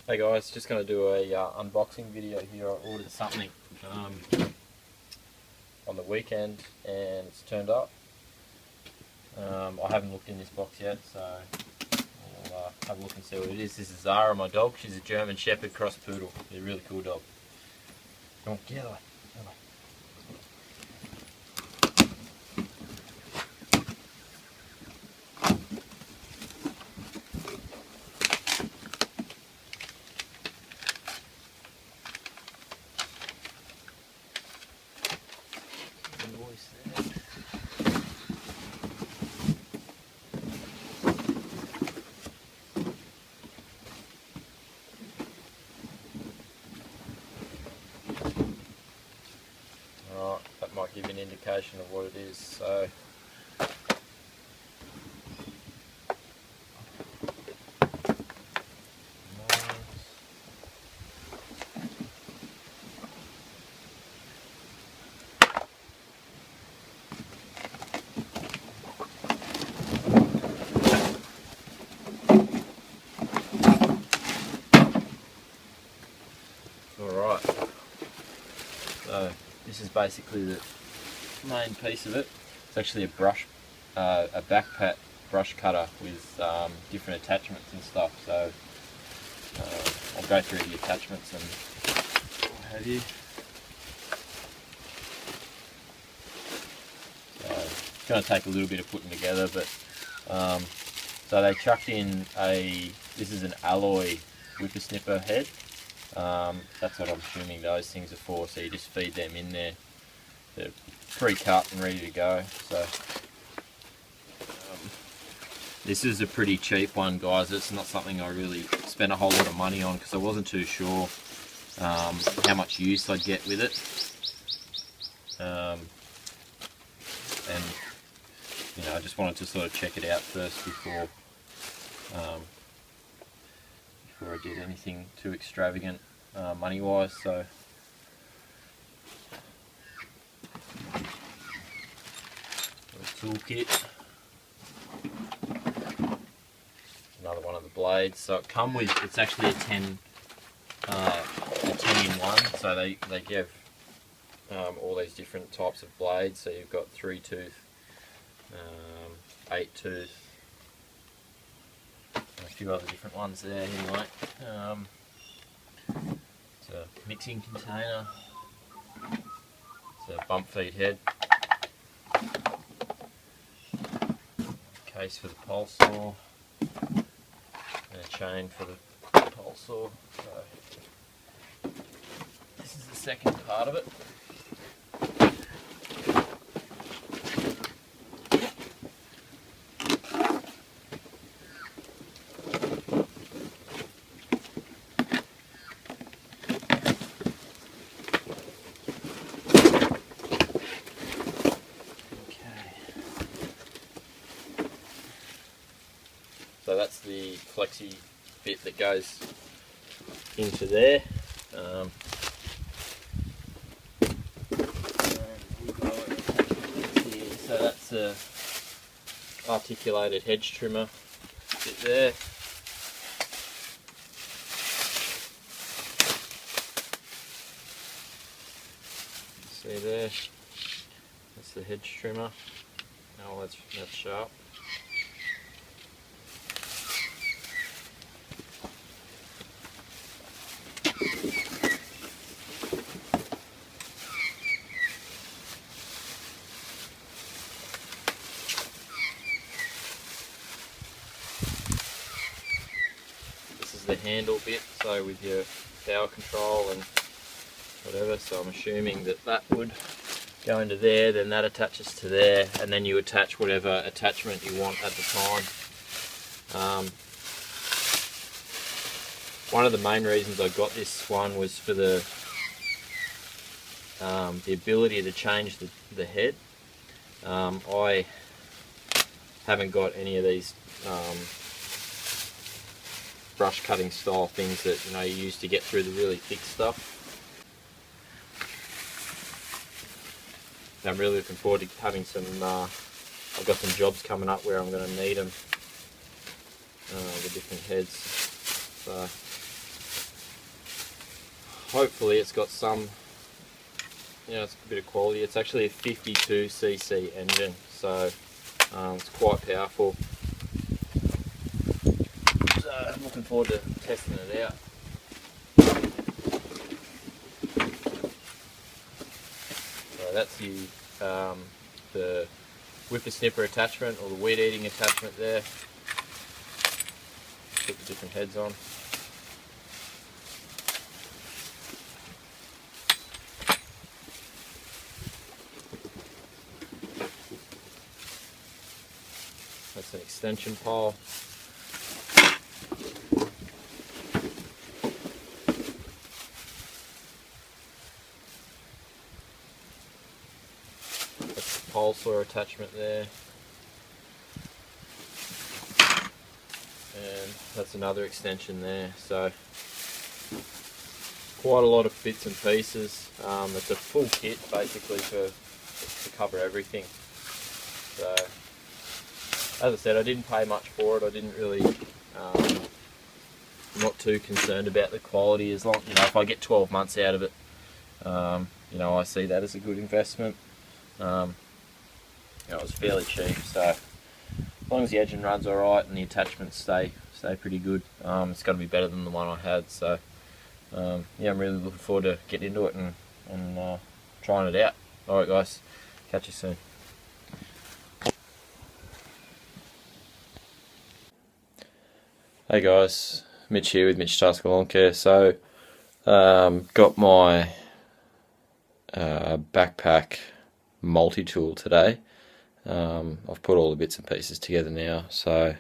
Hey guys, just going to do a unboxing video here. I ordered something on the weekend and it's turned up. I haven't looked in this box yet, so I'll have a look and see what it is. This is Zara, my dog. She's a German Shepherd cross poodle. She's a really cool dog. Come on, get away. Get away. Alright, that might give you an indication of what it is. So, alright, so this is basically the main piece of it. It's actually a backpack brush cutter with different attachments and stuff. So I'll go through the attachments and what have you. So it's going to take a little bit of putting together, but so they chucked in this is an alloy whippersnipper head. That's what I'm assuming those things are for, so you just feed them in there. They're pre-cut and ready to go. So this is a pretty cheap one, guys. It's not something I really spent a whole lot of money on because I wasn't too sure how much use I'd get with it. And you know, I just wanted to sort of check it out first before I did anything too extravagant money wise. So toolkit, another one of the blades. So it come with, it's actually a 10 in one. So they give all these different types of blades. So you've got 3-tooth, 8-tooth, a few other different ones there anyway. It's a mixing container, it's a bump feed head, case for the pole saw, and a chain for the pole saw. So this is the second part of it. So that's the flexi bit that goes into there. So that's a articulated hedge trimmer bit there. See there, that's the hedge trimmer. Oh, that's sharp. The handle bit, so with your power control and whatever, so I'm assuming that that would go into there, then that attaches to there, and then you attach whatever attachment you want at the time. One of the main reasons I got this one was for the ability to change the head. I haven't got any of these brush cutting style things that you use to get through the really thick stuff. I'm really looking forward to having some. I've got some jobs coming up where I'm going to need them, the different heads. So hopefully it's got some, it's a bit of quality. It's actually a 52cc engine, so it's quite powerful. So I'm looking forward to testing it out. So that's the whippersnipper attachment, or the weed eating attachment there. Put the different heads on. That's an extension pole. That's the pole saw attachment there. And that's another extension there. So quite a lot of bits and pieces. It's a full kit basically to cover everything. So as I said, I didn't pay much for it. I didn't really, I'm not too concerned about the quality, as long, if I get 12 months out of it, I see that as a good investment. It was fairly cheap, so as long as the engine runs alright and the attachments stay pretty good, it's going to be better than the one I had. So I'm really looking forward to getting into it and trying it out. Alright guys, catch you soon. Hey guys, Mitch here with Mitch Tasker Lawn Care. So got my backpack multi-tool today. I've put all the bits and pieces together now, so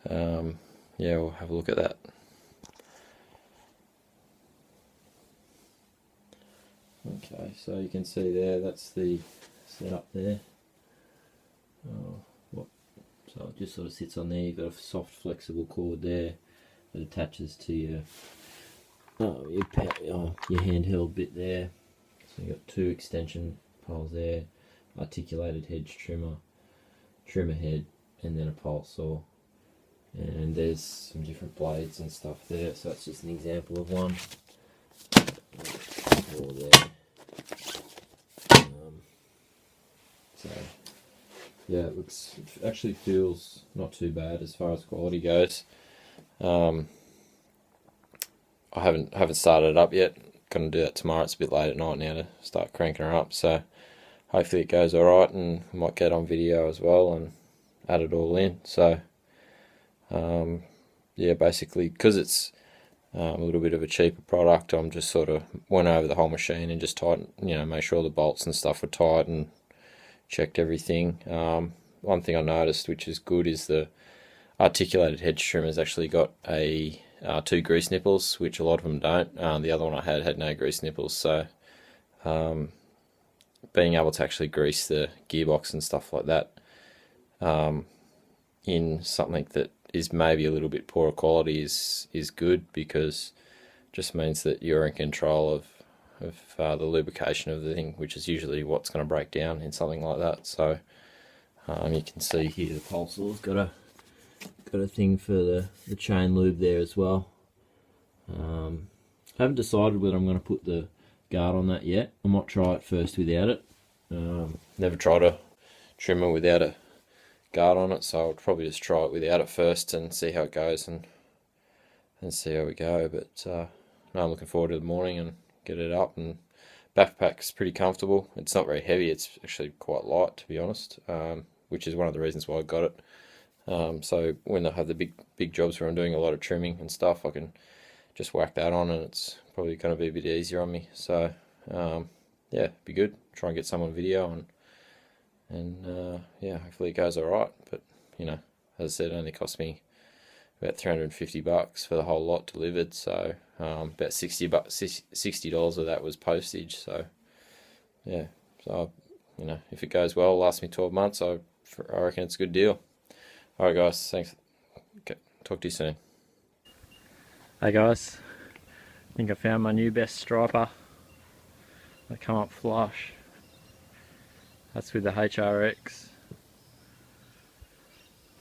we'll have a look at that. Okay, so you can see there, that's the setup there. So it just sort of sits on there. You've got a soft flexible cord there that attaches to your handheld bit there. So you've got two extension poles there, articulated hedge trimmer head, and then a pole saw. And there's some different blades and stuff there, so that's just an example of one. All there. So yeah, it actually feels not too bad as far as quality goes. I haven't started it up yet. Gonna do that tomorrow. It's a bit late at night now to start cranking her up, so hopefully it goes alright, and I might get on video as well and add it all in. So basically because it's a little bit of a cheaper product, I'm just sort of went over the whole machine and just tightened, made sure all the bolts and stuff were tight and checked everything. One thing I noticed, which is good, is the articulated hedge trimmer's actually got a 2 grease nipples, which a lot of them don't. The other one I had no grease nipples, so being able to actually grease the gearbox and stuff like that in something that is maybe a little bit poorer quality is good, because it just means that you're in control of the lubrication of the thing, which is usually what's going to break down in something like that. So you can see here the pole saw's got a thing for the chain lube there as well. Haven't decided whether I'm going to put the guard on that yet. I might try it first without it. Never tried a trimmer without a guard on it, so I'll probably just try it without it first and see how it goes and see how we go. But no, I'm looking forward to the morning and get it up. And backpack's pretty comfortable. It's not very heavy. It's actually quite light, to be honest, which is one of the reasons why I got it. So when I have the big jobs where I'm doing a lot of trimming and stuff, I can just whack that on, and it's probably going to be a bit easier on me. So be good. Try and get some on video, and hopefully it goes alright. But as I said, it only cost me about $350 for the whole lot delivered. So about $60 of that was postage. So if it goes well, last me 12 months, I reckon it's a good deal. Alright guys, thanks. Okay, talk to you soon. Hey guys, I think I found my new best striper. They come up flush. That's with the HRX.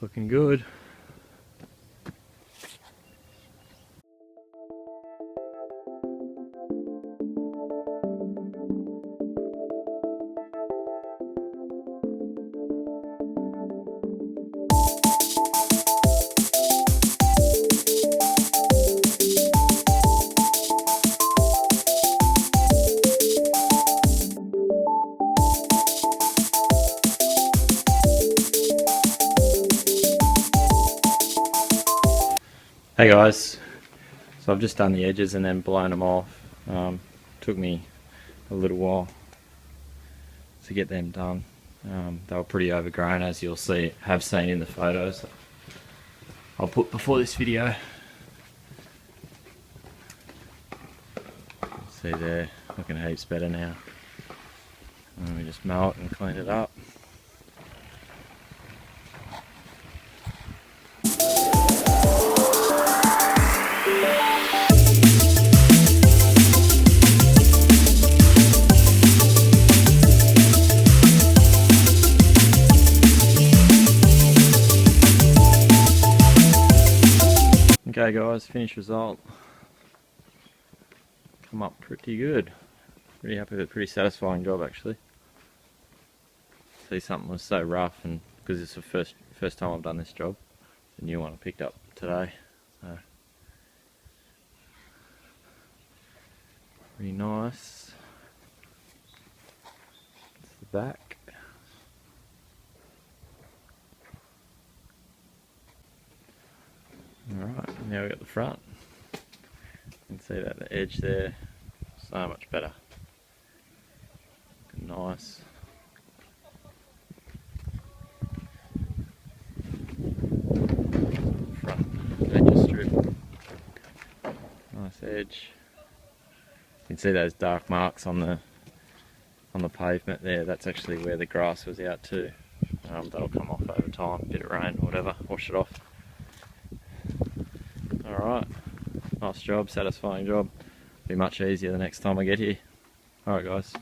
Looking good. Hey guys, so I've just done the edges and then blown them off. Took me a little while to get them done. They were pretty overgrown, as you'll have seen in the photos I'll put before this video. See there, looking heaps better now. And we just mow it and clean it up. Okay guys, finished result. Come up pretty good. Pretty happy with it, pretty satisfying job actually. See, something was so rough, and because it's the first time I've done this job, the new one I picked up today. So pretty nice. It's the back. Alright, now we've got the front. You can see that the edge there, so much better. Nice. Front edge strip. Nice edge. You can see those dark marks on the pavement there. That's actually where the grass was out too. That'll come off over time, bit of rain or whatever, wash it off. Alright, nice job, satisfying job. Be much easier the next time I get here. Alright guys.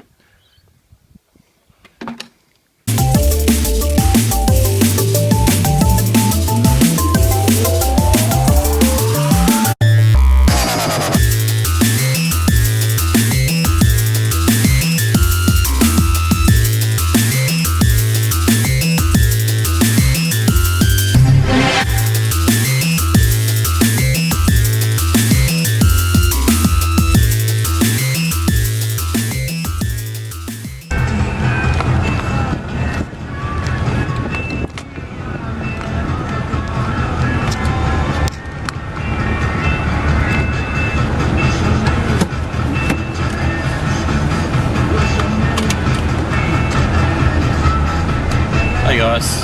Hey guys,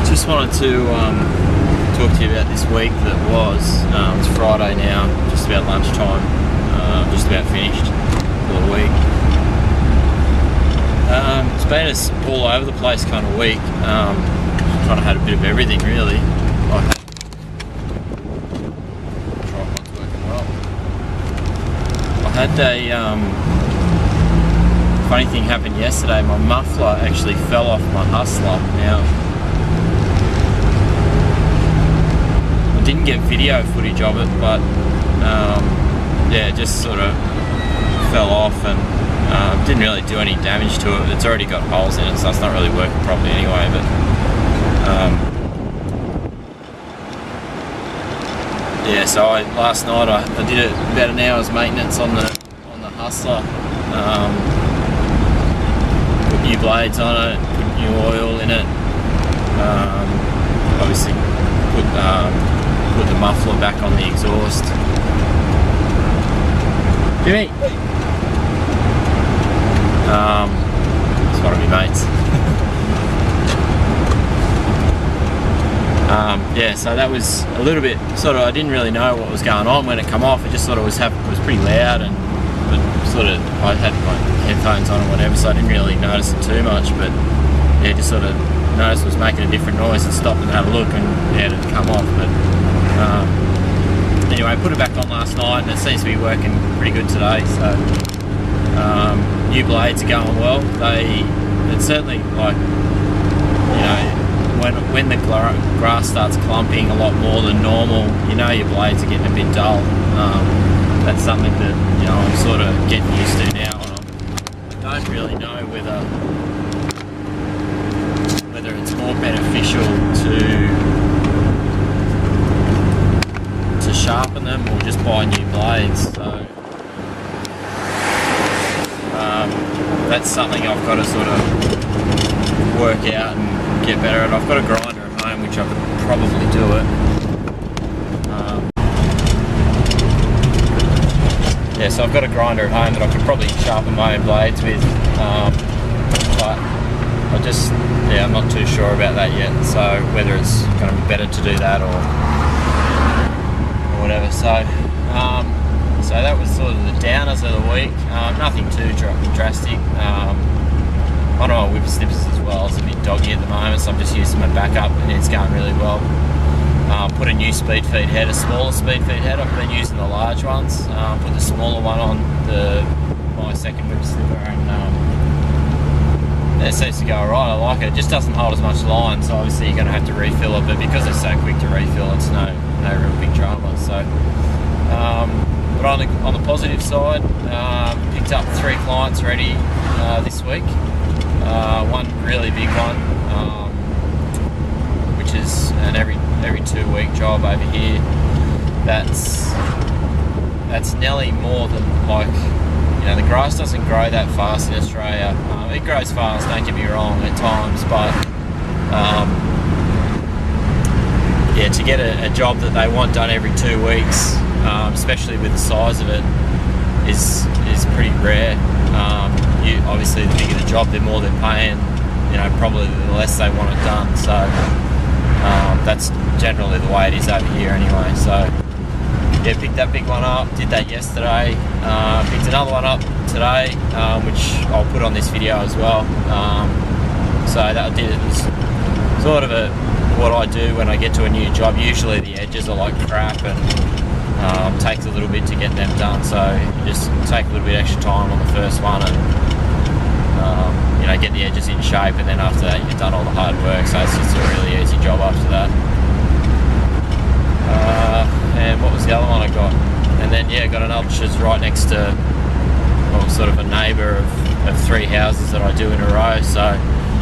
just wanted to talk to you about this week that was. It's Friday now, just about lunchtime, just about finished for the week. It's been a all over the place kind of week. Kind of had a bit of everything really. Tripod's working well. I had a funny thing happened yesterday. My muffler actually fell off my Hustler. Now, I didn't get video footage of it, but yeah, it just sort of fell off and didn't really do any damage to it. It's already got holes in it, so it's not really working properly anyway. But yeah, so last night I did about an hour's maintenance on the Hustler. New blades on it, put new oil in it, obviously put the muffler back on the exhaust. Jimmy! It's one of my mates. Yeah, so that was a little bit sort of, I didn't really know what was going on when it come off. I just thought it was pretty loud, and sort of, I had my headphones on or whatever, so I didn't really notice it too much, but yeah, just sort of noticed it was making a different noise and stopped and had a look, and yeah, it had come off. But anyway, I put it back on last night and it seems to be working pretty good today. So new blades are going well. It's certainly, like, you know, when the grass starts clumping a lot more than normal, you know your blades are getting a bit dull. That's something that, you know, I'm sort of getting used to now. I don't really know whether it's more beneficial to sharpen them or just buy new blades. So that's something I've got to sort of work out and get better at. I've got a grinder at home which I could probably do it. yeah, so I've got a grinder at home that I could probably sharpen my own blades with, but I'm not too sure about that yet. So whether it's going to be better to do that or whatever. So that was sort of the downers of the week. Nothing too drastic. One of my whipper snippers as well is a bit doggy at the moment, so I'm just using my backup and it's going really well. Put a new speed feed head, a smaller speed feed head. I've been using the large ones. Put the smaller one on my second whipper snipper, and it seems to go alright. I like it. It just doesn't hold as much line, so obviously you're going to have to refill it, but because it's so quick to refill, it's no real big drama. So, but on the positive side, picked up 3 clients already this week. One really big one, which is an every 2-week job over here. That's nearly more than, like, the grass doesn't grow that fast in Australia. It grows fast, don't get me wrong, at times, but to get a job that they want done every 2 weeks, especially with the size of it, is pretty rare. Obviously, the bigger the job, the more they're paying. Probably the less they want it done. So that's generally the way it is over here, anyway. So picked that big one up. Did that yesterday. Picked another one up today, which I'll put on this video as well. So that I did. It was sort of what I do when I get to a new job. Usually the edges are like crap and takes a little bit to get them done, so you just take a little bit extra time on the first one and get the edges in shape, and then after that you've done all the hard work, so it's just a really easy job after that. And what was the other one I got? And then got another, which is right next to, sort of a neighbour of 3 houses that I do in a row. So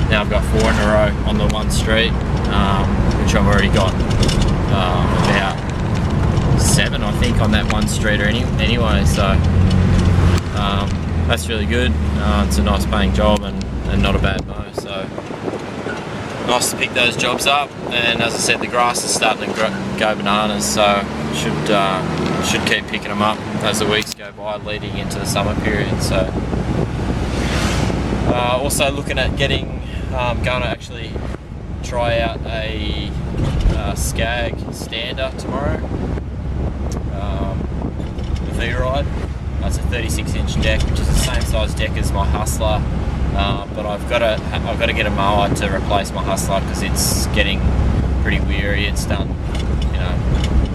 now I've got 4 in a row on the one street, which I've already got about 7, I think, on that one street anyway. So that's really good. It's a nice paying job and not a bad mow. So nice to pick those jobs up. And as I said, the grass is starting to go bananas, so should keep picking them up as the weeks go by leading into the summer period. So also looking at going to actually try out a Skag stander tomorrow. The V-Ride. It's a 36-inch deck, which is the same size deck as my Hustler, but I've got to get a mower to replace my Hustler because it's getting pretty weary. It's done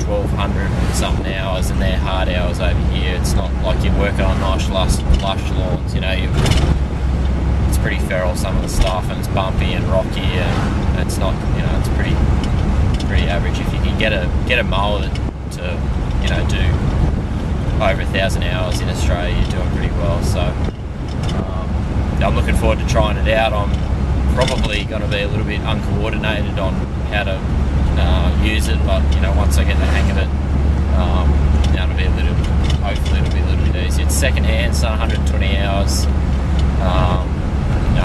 1,200 something hours, and they're hard hours over here. It's not like you're working on nice lush lawns. It's pretty feral, some of the stuff, and it's bumpy and rocky, and it's not, it's pretty average. If you can get a mower to do over 1,000 hours in Australia, you're doing pretty well. So I'm looking forward to trying it out. I'm probably going to be a little bit uncoordinated on how to use it, but once I get the hang of it, hopefully it'll be a little bit easier. It's second hand, it's 120 hours.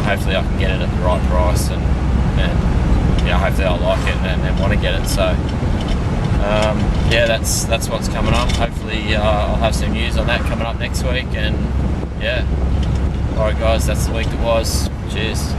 Hopefully I can get it at the right price, and hopefully I'll like it and want to get it. So that's what's coming up. Hopefully I'll have some news on that coming up next week. And alright guys, that's the week that was. Cheers.